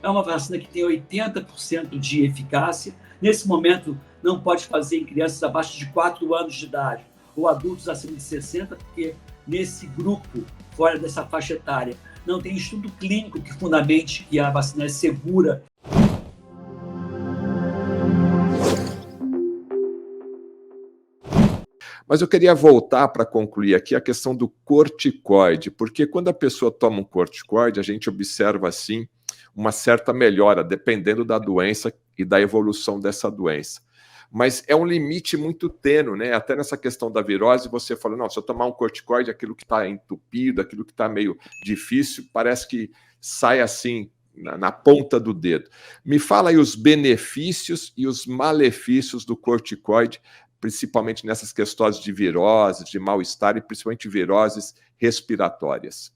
É uma vacina que tem 80% de eficácia. Nesse momento, não pode fazer em crianças abaixo de 4 anos de idade ou adultos acima de 60, porque nesse grupo, fora dessa faixa etária, não tem estudo clínico que fundamente que a vacina é segura. Mas eu queria voltar para concluir aqui a questão do corticoide, porque quando a pessoa toma um corticoide, a gente observa, assim, uma certa melhora, dependendo da doença e da evolução dessa doença. Mas é um limite muito tênue, né? Até nessa questão da virose, você fala, não, se eu tomar um corticoide, aquilo que está entupido, aquilo que está meio difícil, parece que sai assim, na ponta do dedo. Me fala aí os benefícios e os malefícios do corticoide, principalmente nessas questões de viroses, de mal-estar e principalmente viroses respiratórias.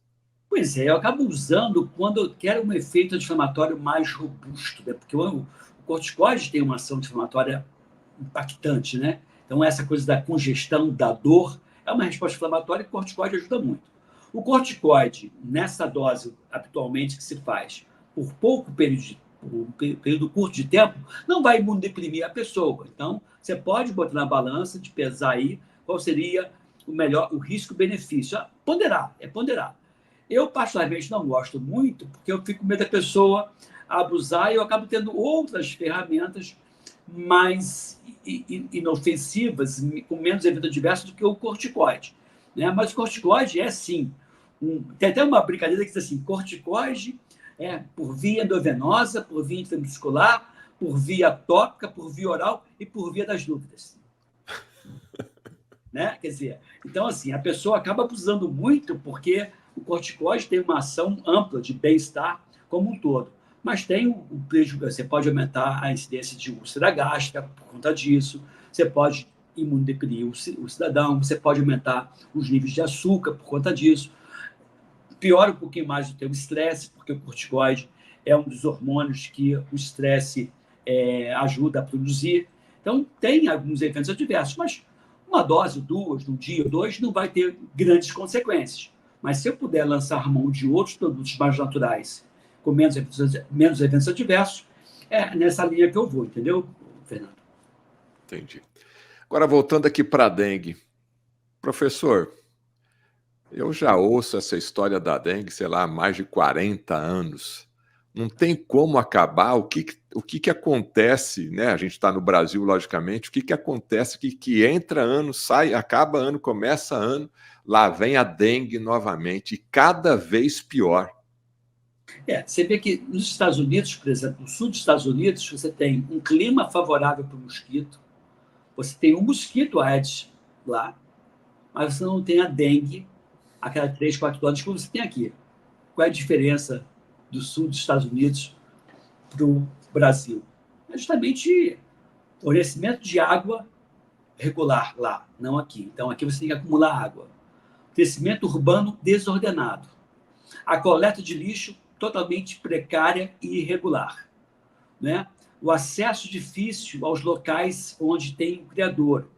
Pois é, eu acabo usando quando eu quero um efeito anti-inflamatório mais robusto, né? Porque o corticoide tem uma ação anti-inflamatória impactante, né? Então, essa coisa da congestão, da dor, é uma resposta inflamatória e o corticoide ajuda muito. O corticoide, nessa dose habitualmente que se faz por pouco período, por um período curto de tempo, não vai imunodeprimir a pessoa. Então, você pode botar na balança de pesar aí qual seria o melhor, o risco-benefício. Ponderar, é ponderar. Eu, particularmente, não gosto muito, porque eu fico com medo da pessoa abusar e eu acabo tendo outras ferramentas mais inofensivas, com menos efeito adverso do que o corticoide. Né? Mas o corticoide é, sim, tem até uma brincadeira que diz assim, corticoide é por via endovenosa, por via intramuscular, por via tópica, por via oral e por via das dúvidas. Né? Quer dizer, então, assim, a pessoa acaba abusando muito porque o corticoide tem uma ação ampla de bem-estar como um todo. Mas tem o prejuízo, você pode aumentar a incidência de úlcera gástrica por conta disso, você pode imunodeprimir o cidadão, você pode aumentar os níveis de açúcar por conta disso. Piora um pouquinho mais o teu estresse, porque o corticoide é um dos hormônios que o estresse ajuda a produzir. Então, tem alguns efeitos adversos, mas uma dose, duas, num dia ou dois, não vai ter grandes consequências. Mas se eu puder lançar mão de outros produtos mais naturais, com menos eventos adversos, é nessa linha que eu vou, entendeu, Fernando? Entendi. Agora, voltando aqui para a dengue. Professor, eu já ouço essa história da dengue, sei lá, há mais de 40 anos. Não tem como acabar. O que acontece, né? A gente está no Brasil, logicamente. O que acontece que entra ano, sai, acaba ano, começa ano, lá vem a dengue novamente, e cada vez pior. Você vê que nos Estados Unidos, por exemplo, no sul dos Estados Unidos, você tem um clima favorável para o mosquito, você tem um mosquito Aedes lá, mas você não tem a dengue a cada 3, 4 anos que você tem aqui. Qual é a diferença do sul dos Estados Unidos para o Brasil? É justamente fornecimento de água regular lá, não aqui. Então, aqui você tem que acumular água. Crescimento urbano desordenado. A coleta de lixo totalmente precária e irregular. Né? O acesso difícil aos locais onde tem o criador.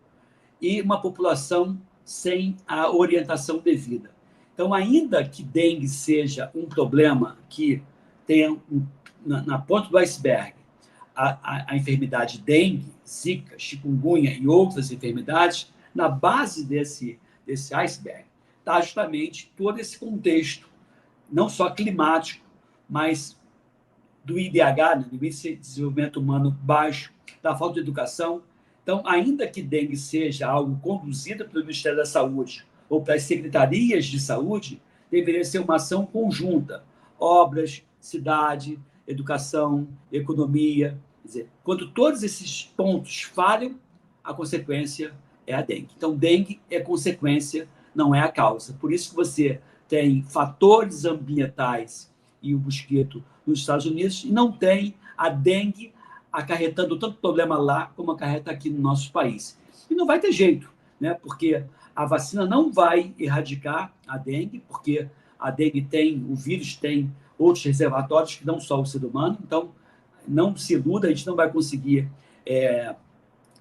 E uma população sem a orientação devida. Então, ainda que dengue seja um problema que tenha na ponta do iceberg a enfermidade dengue, zika, chikungunya e outras enfermidades, na base desse iceberg está justamente todo esse contexto, não só climático, mas do IDH, né, do Índice de Desenvolvimento Humano baixo, da falta de educação. Então, ainda que dengue seja algo conduzido pelo Ministério da Saúde ou pelas secretarias de saúde, deveria ser uma ação conjunta. Obras, cidade, educação, economia. Quer dizer, quando todos esses pontos falham, a consequência é a dengue. Então, dengue é consequência, não é a causa. Por isso que você tem fatores ambientais e o mosquito nos Estados Unidos e não tem a dengue acarretando tanto problema lá como acarreta aqui no nosso país. E não vai ter jeito, né? Porque a vacina não vai erradicar a dengue, porque a dengue tem, o vírus tem outros reservatórios que não só o ser humano, então não se iluda, a gente não vai conseguir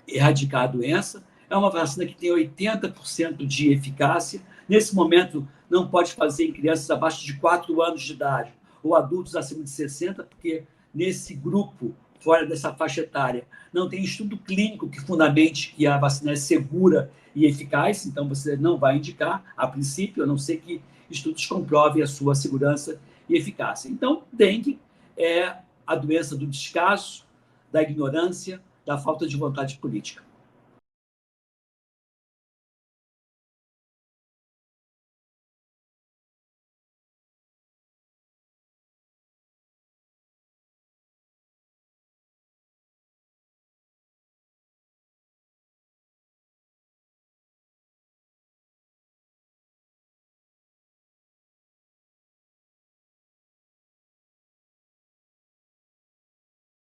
erradicar a doença. É uma vacina que tem 80% de eficácia. Nesse momento, não pode fazer em crianças abaixo de 4 anos de idade ou adultos acima de 60, porque nesse grupo, fora dessa faixa etária, não tem estudo clínico que fundamente que a vacina é segura e eficaz, então você não vai indicar, a princípio, a não ser que estudos comprovem a sua segurança e eficácia. Então, dengue é a doença do descaso, da ignorância, da falta de vontade política.